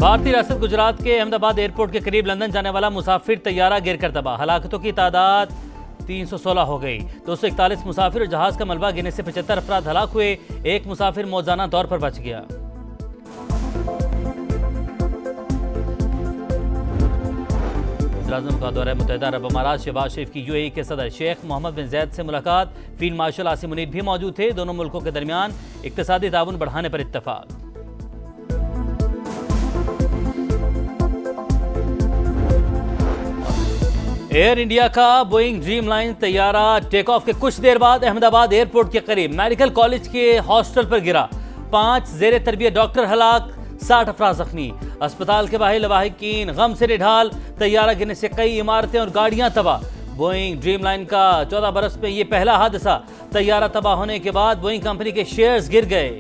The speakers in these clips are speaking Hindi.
भारतीय रियासत गुजरात के अहमदाबाद एयरपोर्ट के करीब लंदन जाने वाला मुसाफिर तैयारा गिरकर तबाह। हलाकतों की तादाद 316 हो गई। 241 मुसाफिर और जहाज का मलबा गिरने से 75 अफराद हलाक हुए। एक मुसाफिर मौजाना तौर पर बच गया। वज़ीर-ए-आज़म का दौरा मुत्तहिदा अरब अमारात शहबाज शरीफ की यूएई के सदर शेख मोहम्मद बिन ज़ैद से मुलाकात। फील्ड मार्शल आसिम मुनीर भी मौजूद थे। दोनों मुल्कों के दरमियान इक़्तिसादी ताउन बढ़ाने पर इत्तफाक। एयर इंडिया का बोइंग ड्रीम लाइन तैयारा टेक ऑफ के कुछ देर बाद अहमदाबाद एयरपोर्ट के करीब मेडिकल कॉलेज के हॉस्टल पर गिरा। 5 ज़ेरे तरबियत डॉक्टर हलाक, 60 अफराद जख्मी। अस्पताल के बाहर लवाहिकीन गम से निढाल। तैयारा गिरने से कई इमारतें और गाड़ियां तबाह। बोइंग ड्रीम लाइन का 14 बरस में यह पहला हादसा। तैयारा तबाह होने के बाद बोइंग कंपनी के शेयर्स गिर गए।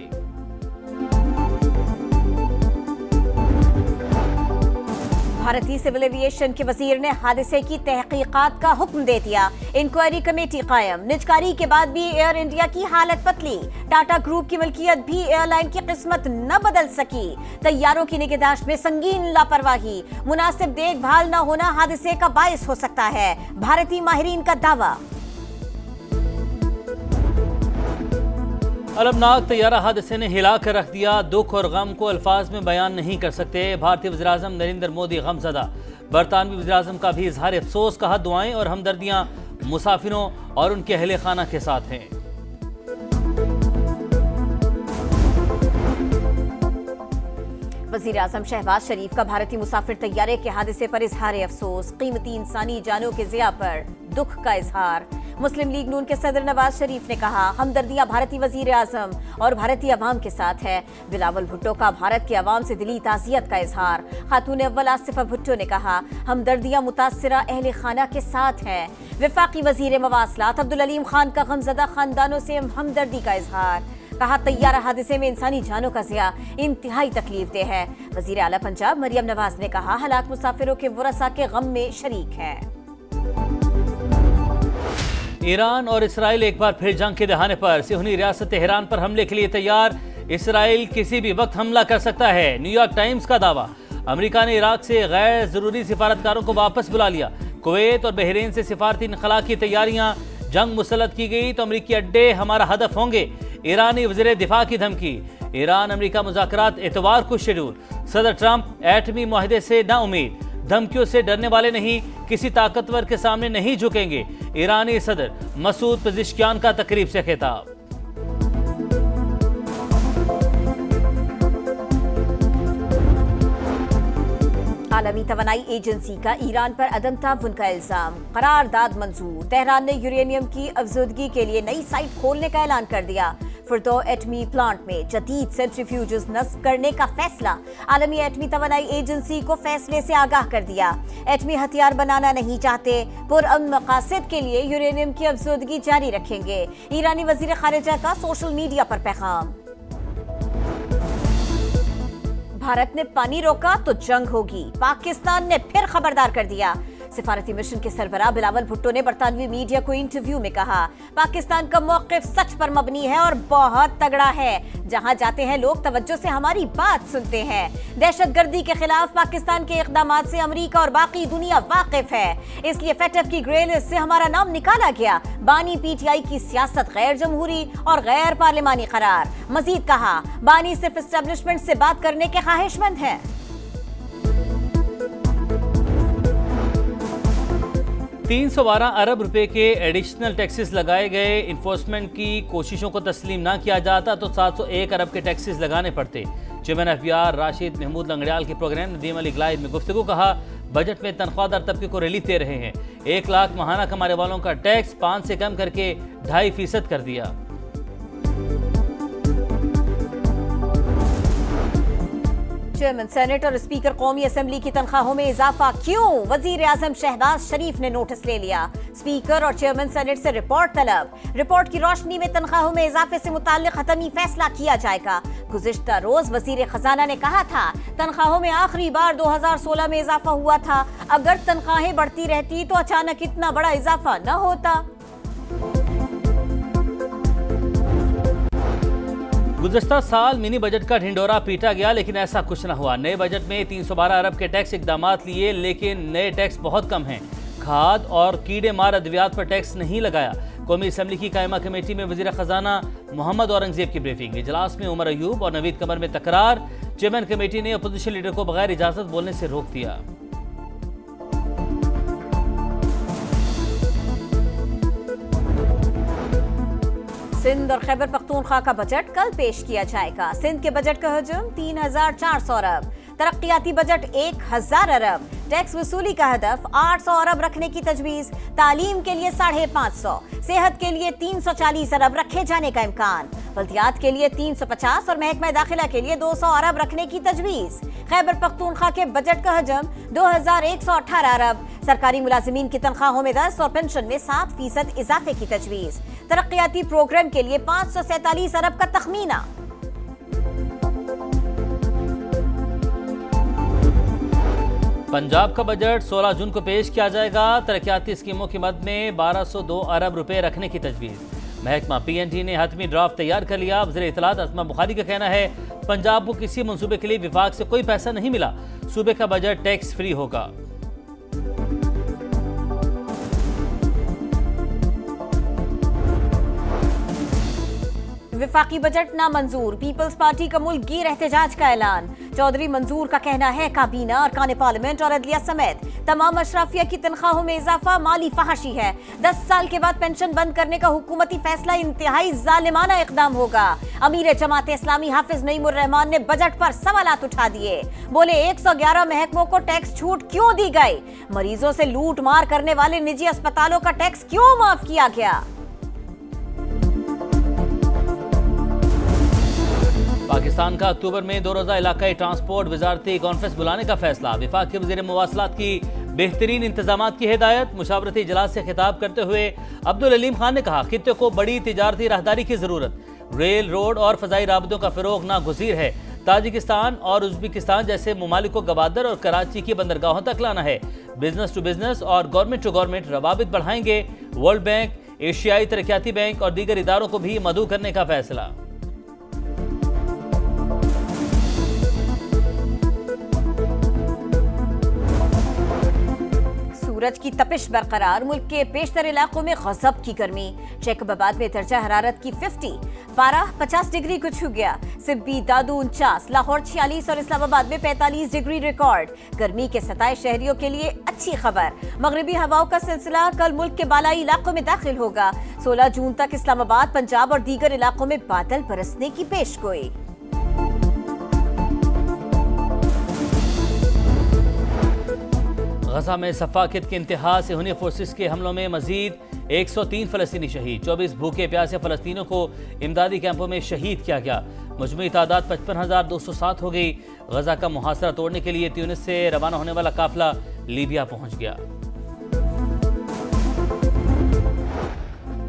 भारतीय सिविल एविएशन के वजीर ने हादसे की तहकीकात का हुक्म दे दिया। इंक्वायरी कमेटी कायम। निजकारी के बाद भी एयर इंडिया की हालत पतली। टाटा ग्रुप की मिल्कियत भी एयरलाइन की किस्मत न बदल सकी। तैयारों की निगहदाश्त में संगीन लापरवाही। मुनासिब देखभाल न होना हादसे का बायस हो सकता है। भारतीय माहिरीन का दावा। अलमनाक तैयारा हादसे ने हिला कर रख दिया। दुख और गम को अल्फाज में बयान नहीं कर सकते। भारतीय वज़ीर-ए-आज़म नरेंद्र मोदी गमज़दा। बरतानवी वज़ीर-ए-आज़म का भी इजहार अफसोस। कहा दुआएं और हमदर्दियां मुसाफिरों और उनके अहले खाना के साथ हैं। वज़ीर-ए-आज़म शहबाज शरीफ का भारतीय मुसाफिर तैयारे के हादसे पर इजहार अफसोस। कीमती इंसानी जानों के ज़िया पर दुख का इजहार। मुस्लिम लीग नून के सदर नवाज शरीफ ने कहा हमदर्दियां भारतीय वज़ीर-ए-आज़म और भारतीय अवाम के साथ है। बिलावल भुट्टो का भारत के अवाम से दिली ताज़ियत का इजहार। खातून अव्वल आसिफा भुट्टो ने कहा हमदर्दियां मुतासिरा अहले खाना के साथ हैं। वफाकी वज़ीर मवासलात अब्दुल अलीम खान का गमज़दा खानदानों से हमदर्दी का इजहार। कहा तैयारा हादसे में इंसानी जानों का ज़िया इंतहाई तकलीफदेह है। वज़ीर आला पंजाब मरियम नवाज ने कहा हलाक मुसाफिरों के वरसा के गम में शरीक हैं। ईरान और इसराइल एक बार फिर जंग के दहाने पर। सिहूनी रियासत तेहरान पर हमले के लिए तैयार। इसराइल किसी भी वक्त हमला कर सकता है। न्यूयॉर्क टाइम्स का दावा। अमेरिका ने इराक से गैर जरूरी सिफारतकारों को वापस बुला लिया। कुवैत और बहरीन से सिफारती इनखला की तैयारियां। जंग मुसल्लत की गई तो अमरीकी अड्डे हमारा हदफ होंगे। ईरानी वज़ीर दिफा की धमकी। ईरान अमरीका मुज़ाकरात एतवार को शेड्यूल। सदर ट्रंप एटमी मुआहदे से नाउमीद। धमकियों से डरने वाले नहीं, किसी ताकतवर के सामने नहीं झुकेंगे। ईरानी सदर मसूद पेज़ेश्कियान का तकरीब से खिताब। आलमी तवानाई एजेंसी का ईरान पर अदम ताउन का इल्जाम। करारदाद मंजूर। तेहरान ने यूरेनियम की अफजदगी के लिए नई साइट खोलने का ऐलान कर दिया। फुर्दो एटमी प्लांट में जदीद सेंट्रीफ्यूजेस नस्ब करने का फैसला। आलमी एटमी तवानाई एजेंसी को फैसले से आगाह कर दिया। एटमी हथियार बनाना नहीं चाहते। पुरअमन मकासद के लिए यूरेनियम की अफजदगी जारी रखेंगे। ईरानी वजीर खारिजा का सोशल मीडिया पर पैगाम। भारत ने पानी रोका तो जंग होगी। पाकिस्तान ने फिर खबरदार कर दिया। सिफारती मिशन के सरबराह बिलावल भुट्टो ने बरतानवी मीडिया को इंटरव्यू में कहा पाकिस्तान का मौक़िफ़ सच पर मबनी है और बहुत तगड़ा है। जहां जाते हैं लोग तवज्जो से हमारी बात सुनते हैं। दहशतगर्दी के खिलाफ पाकिस्तान के इक़दामात से अमरीका और बाकी दुनिया वाकिफ है, इसलिए FATF की ग्रे लिस्ट से हमारा नाम निकाला गया। बानी PTI की सियासत गैर जमहूरी और गैर पार्लिमानी करार। मजीद कहा बानी सिर्फ एस्टेब्लिशमेंट से बात करने के ख्वाहिशमंद हैं। 312 अरब रुपए के एडिशनल टैक्सेस लगाए गए। इन्फोर्समेंट की कोशिशों को तस्लीम ना किया जाता तो 701 अरब के टैक्सेस लगाने पड़ते। चेयरमैन FBR राशिद महमूद लंगड़ियाल के प्रोग्राम नदीम अली ग्लाइद में गुफ्तगू। कहा बजट में तनख्वाहदार तबके को रिलीफ दे रहे हैं। 1 लाख माहाना कमाने वालों का टैक्स 5 से कम करके 2.5% कर दिया। चेयरमैन सेनेट और स्पीकर कौमी असेंबली की तनख्वाहों में इजाफा क्यों? वज़ीर-ए-आज़म शहबाज शरीफ ने नोटिस ले लिया। स्पीकर और चेयरमैन सेनेट से रिपोर्ट तलब। रिपोर्ट की रोशनी में तनख्वाहों में इजाफे से मुताल्लिक हतमी फैसला किया जाएगा। गुज़िश्ता रोज वज़ीर खजाना ने कहा था तनख्वाहों में आखिरी बार 2016 में इजाफा हुआ था। अगर तनख्वाहें बढ़ती रहती तो अचानक इतना बड़ा इजाफा न होता। गुज़श्ता साल मिनी बजट का ढिंडोरा पीटा गया, लेकिन ऐसा कुछ न हुआ। नए बजट में 312 अरब के टैक्स इकदामात लिए, लेकिन नए टैक्स बहुत कम हैं। खाद और कीड़े मार अद्वियात पर टैक्स नहीं लगाया। कौमी असम्बली की कायमा कमेटी में वज़ीर ख़जाना मोहम्मद औरंगज़ेब की ब्रीफिंग। इजलास में उमर अयूब और नवीद कमर में तकरार। चेयरमैन कमेटी ने अपोजिशन लीडर को बगैर इजाज़त बोलने से रोक दिया। सिंध और खैबर पख्तूनख्वा का बजट कल पेश किया जाएगा। सिंध के बजट का हजम 3,400 अरब, तरक्याती बजट 1,000 अरब, टैक्स वसूली का हदफ 800 अरब रखने की तजवीज, तालीम के लिए 550, सेहत के लिए 340 अरब रखे जाने का इम्कान, बल्दियात के लिए 350 और महकमा दाखिला के लिए 200 अरब रखने की तजवीज। खैबर पख्तूनख्वा के बजट का हजम 2,118 अरब, सरकारी मुलाजिमीन की तनख्वाहों में 10 और पेंशन में 7% इजाफे की तजवीज, तरक्याती प्रोग्राम के लिए 547 अरब का तखमीना। पंजाब का बजट 16 जून को पेश किया जाएगा। तरक्याती स्कीमों की मद में 1202 अरब रुपए रखने की तजवीज़। महकमा PNG ने हतमी ड्राफ्ट तैयार कर लिया। वज़ीर इत्तलात अस्मा बुखारी का कहना है पंजाब को किसी मंसूबे के लिए विफाक से कोई पैसा नहीं मिला। सूबे का बजट टैक्स फ्री होगा। विफाकी बजट नामंजूर, पीपल्स पार्टी का मुल्क गिर एहतजाज का ऐलान। चौधरी मंजूर का कहना है काबीना, अरकान पार्लियामेंट और अदलिया समेत तमाम अशराफिया की तनख्वाहों में इजाफा माली फहाशी है। 10 साल के बाद पेंशन बंद करने का हुकूमती फैसला इंतहाई जालिमाना इकदाम होगा। अमीर जमात इस्लामी हाफिज नईमुर रहमान ने बजट पर सवालात उठा दिए। बोले 111 महकमों को टैक्स छूट क्यों दी गई? मरीजों से लूट मार करने वाले निजी अस्पतालों का टैक्स क्यों माफ किया गया? पाकिस्तान का अक्टूबर में 2 रोज़ा इलाकाई ट्रांसपोर्ट वजारती कॉन्फ्रेंस बुलाने का फैसला। वफाक के वज़ीर मवासलात की बेहतरीन इंतजामात की हिदायत। मुशावरती इजलास से खिताब करते हुए अब्दुल अलीम खान ने कहा खित्ते को बड़ी तिजारती राहदारी की जरूरत। रेल, रोड और फजाई राबतों का फिरोग नागुज़ीर है। ताजिकिस्तान और उज़्बेकिस्तान जैसे ममालिक को गवादर और कराची की बंदरगाहों तक लाना है। बिजनेस टू बिजनेस और गवर्नमेंट टू गवर्नमेंट रवाबित बढ़ाएंगे। वर्ल्ड बैंक, एशियाई तरक्याती बैंक और दीगर इदारों को भी मदऊ करने का फैसला। सूरज की तपिश बरकरार, मुल्क के पेशतर इलाकों में गजब की गर्मी। जैकबाबाद में दर्जा हरारत की 50, पारा 50 डिग्री को छू गया। सिब्बी, दादू 49, लाहौर 46 और इस्लामाबाद में 45 डिग्री रिकॉर्ड। गर्मी के सताए शहरियों के लिए अच्छी खबर, मगरिबी हवाओं का सिलसिला कल मुल्क के बालाई इलाकों में दाखिल होगा। 16 जून तक इस्लामाबाद, पंजाब और दीगर इलाकों में बादल बरसने की पेशगोई। गजा में सफाकियत के इंतहा से हुनी फोर्सेस के हमलों में मजीद 103 फ़लस्तीनी शहीद। 24 भूखे प्यासे फ़लस्तीनियों को इमदादी कैंपों में शहीद किया गया। मजमूई तादाद 55,207 हो गई। गजा का मुहासरा तोड़ने के लिए ट्यूनिस से रवाना होने वाला काफिला लीबिया पहुंच गया।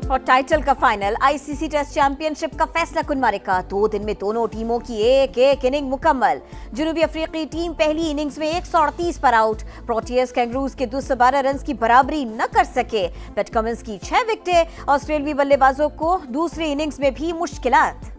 और टाइटल का फाइनल, ICC टेस्ट चैंपियनशिप का फैसला कुन मारेगा। 2 दिन में दोनों टीमों की एक इनिंग मुकम्मल। जनूबी अफ्रीकी टीम पहली इनिंग्स में 138 पर आउट। प्रोटियस कैंगरूज के 212 रन की बराबरी न कर सके। पैट कमिंस की 6 विकेटें। ऑस्ट्रेलियाई बल्लेबाजों को दूसरी इनिंग्स में भी मुश्किलात।